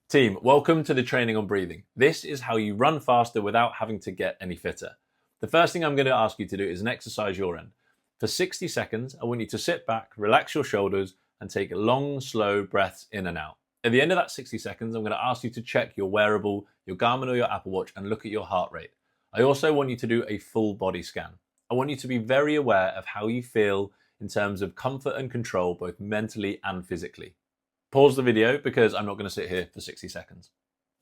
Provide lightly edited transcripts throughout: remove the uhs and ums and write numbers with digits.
Team, welcome to the Training on Breathing. This is how you run faster without having to get any fitter. The first thing I'm going to ask you to do is an exercise your end. For 60 seconds, I want you to sit back, relax your shoulders, and take long, slow breaths in and out. At the end of that 60 seconds, I'm going to ask you to check your wearable, your Garmin or your Apple Watch, and look at your heart rate. I also want you to do a full body scan. I want you to be very aware of how you feel in terms of comfort and control, both mentally and physically. Pause the video because I'm not going to sit here for 60 seconds.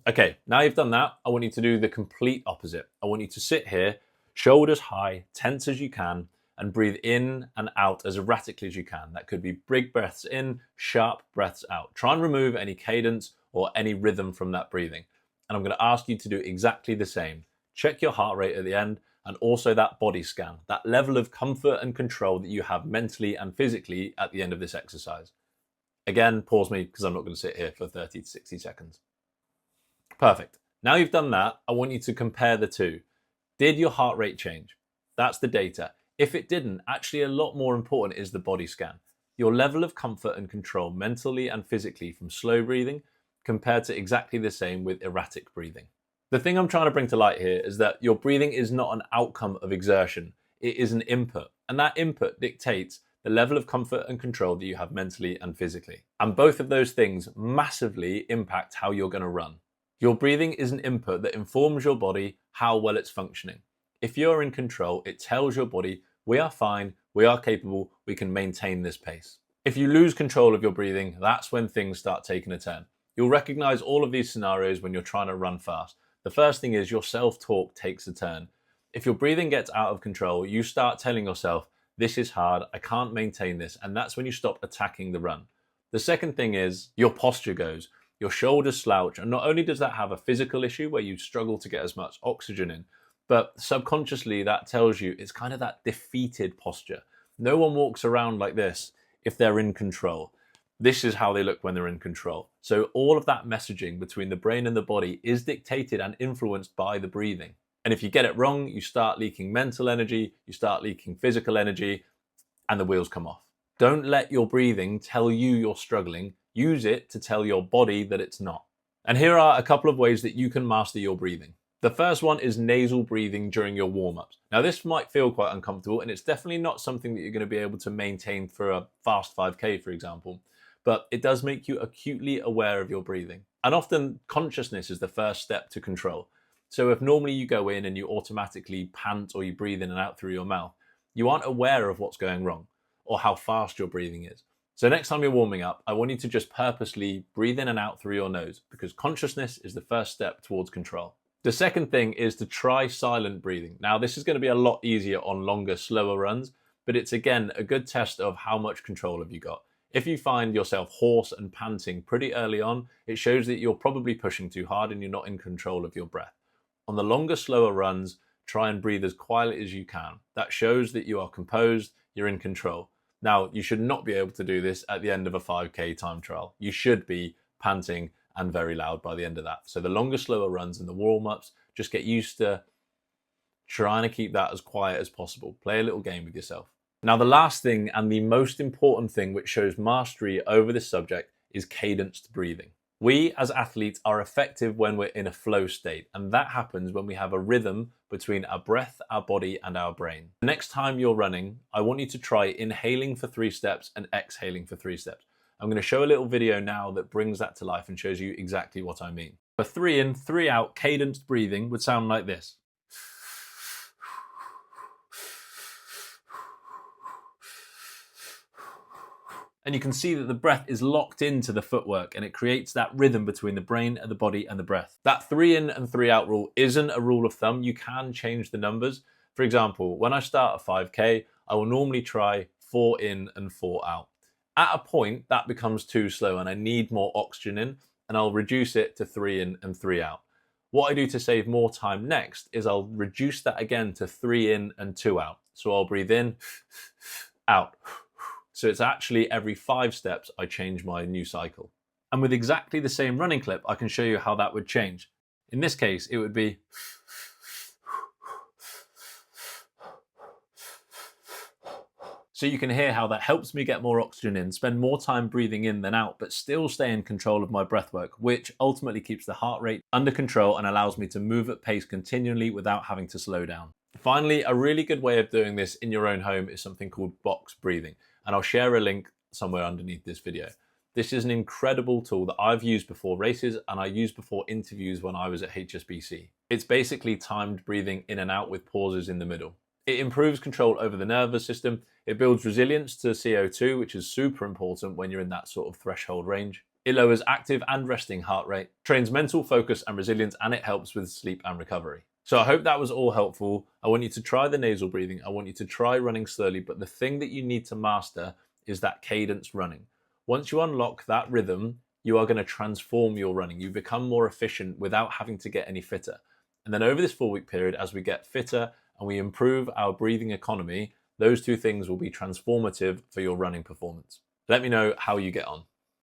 Okay, now you've done that, I want you to do the complete opposite. I want you to sit here, shoulders high, tense as you can, and breathe in and out as erratically as you can. That could be big breaths in, sharp breaths out. Try and remove any cadence or any rhythm from that breathing. And I'm going to ask you to do exactly the same. Check your heart rate at the end and also that body scan, that level of comfort and control that you have mentally and physically at the end of this exercise. Again, pause me because I'm not going to sit here for 30 to 60 seconds. Perfect. Now you've done that, I want you to compare the two. Did your heart rate change? That's the data. If it didn't, actually a lot more important is the body scan. Your level of comfort and control mentally and physically from slow breathing compared to exactly the same with erratic breathing. The thing I'm trying to bring to light here is that your breathing is not an outcome of exertion. It is an input, and that input dictates the level of comfort and control that you have mentally and physically. And both of those things massively impact how you're going to run. Your breathing is an input that informs your body how well it's functioning. If you're in control, it tells your body, we are fine, we are capable, we can maintain this pace. If you lose control of your breathing, that's when things start taking a turn. You'll recognize all of these scenarios when you're trying to run fast. The first thing is your self-talk takes a turn. If your breathing gets out of control, you start telling yourself, this is hard, I can't maintain this, and that's when you stop attacking the run. The second thing is your posture goes. Your shoulders slouch, and not only does that have a physical issue where you struggle to get as much oxygen in, but subconsciously that tells you it's kind of that defeated posture. No one walks around like this if they're in control. This is how they look when they're in control. So all of that messaging between the brain and the body is dictated and influenced by the breathing. And if you get it wrong, you start leaking mental energy, you start leaking physical energy, and the wheels come off. Don't let your breathing tell you you're struggling. Use it to tell your body that it's not. And here are a couple of ways that you can master your breathing. The first one is nasal breathing during your warm-ups. Now this might feel quite uncomfortable, and it's definitely not something that you're going to be able to maintain for a fast 5K, for example, but it does make you acutely aware of your breathing. And often consciousness is the first step to control. So if normally you go in and you automatically pant or you breathe in and out through your mouth, you aren't aware of what's going wrong or how fast your breathing is. So next time you're warming up, I want you to just purposely breathe in and out through your nose because consciousness is the first step towards control. The second thing is to try silent breathing. Now this is going to be a lot easier on longer, slower runs, but it's again a good test of how much control have you got. If you find yourself hoarse and panting pretty early on, it shows that you're probably pushing too hard and you're not in control of your breath. On the longer, slower runs, try and breathe as quietly as you can. That shows that you are composed, you're in control. Now, you should not be able to do this at the end of a 5K time trial. You should be panting and very loud by the end of that. So the longer, slower runs and the warm-ups, just get used to trying to keep that as quiet as possible. Play a little game with yourself. Now, the last thing and the most important thing which shows mastery over this subject is cadenced breathing. We as athletes are effective when we're in a flow state, and that happens when we have a rhythm between our breath, our body, and our brain. The next time you're running, I want you to try inhaling for 3 steps and exhaling for 3 steps. I'm going to show a little video now that brings that to life and shows you exactly what I mean. For 3 in, 3 out, cadenced breathing would sound like this. And you can see that the breath is locked into the footwork and it creates that rhythm between the brain and the body and the breath. That 3 in and 3 out rule isn't a rule of thumb. You can change the numbers. For example, when I start a 5K, I will normally try 4 in and 4 out. At a point, that becomes too slow and I need more oxygen in, and I'll reduce it to 3 in and 3 out. What I do to save more time next is I'll reduce that again to 3 in and 2 out. So I'll breathe in, out. So it's actually every 5 steps I change my new cycle. And with exactly the same running clip, I can show you how that would change. In this case, it would be So you can hear how that helps me get more oxygen in, spend more time breathing in than out, but still stay in control of my breath work, which ultimately keeps the heart rate under control and allows me to move at pace continually without having to slow down. Finally, a really good way of doing this in your own home is something called box breathing, and I'll share a link somewhere underneath this video. This is an incredible tool that I've used before races and I used before interviews when I was at HSBC. It's basically timed breathing in and out with pauses in the middle. It improves control over the nervous system, it builds resilience to CO2, which is super important when you're in that sort of threshold range. It lowers active and resting heart rate, trains mental focus and resilience, and it helps with sleep and recovery. So I hope that was all helpful. I want you to try the nasal breathing, I want you to try running slowly, but the thing that you need to master is that cadence running. Once you unlock that rhythm, you are going to transform your running. You become more efficient without having to get any fitter. And then over this 4-week period, as we get fitter and we improve our breathing economy, those two things will be transformative for your running performance. Let me know how you get on.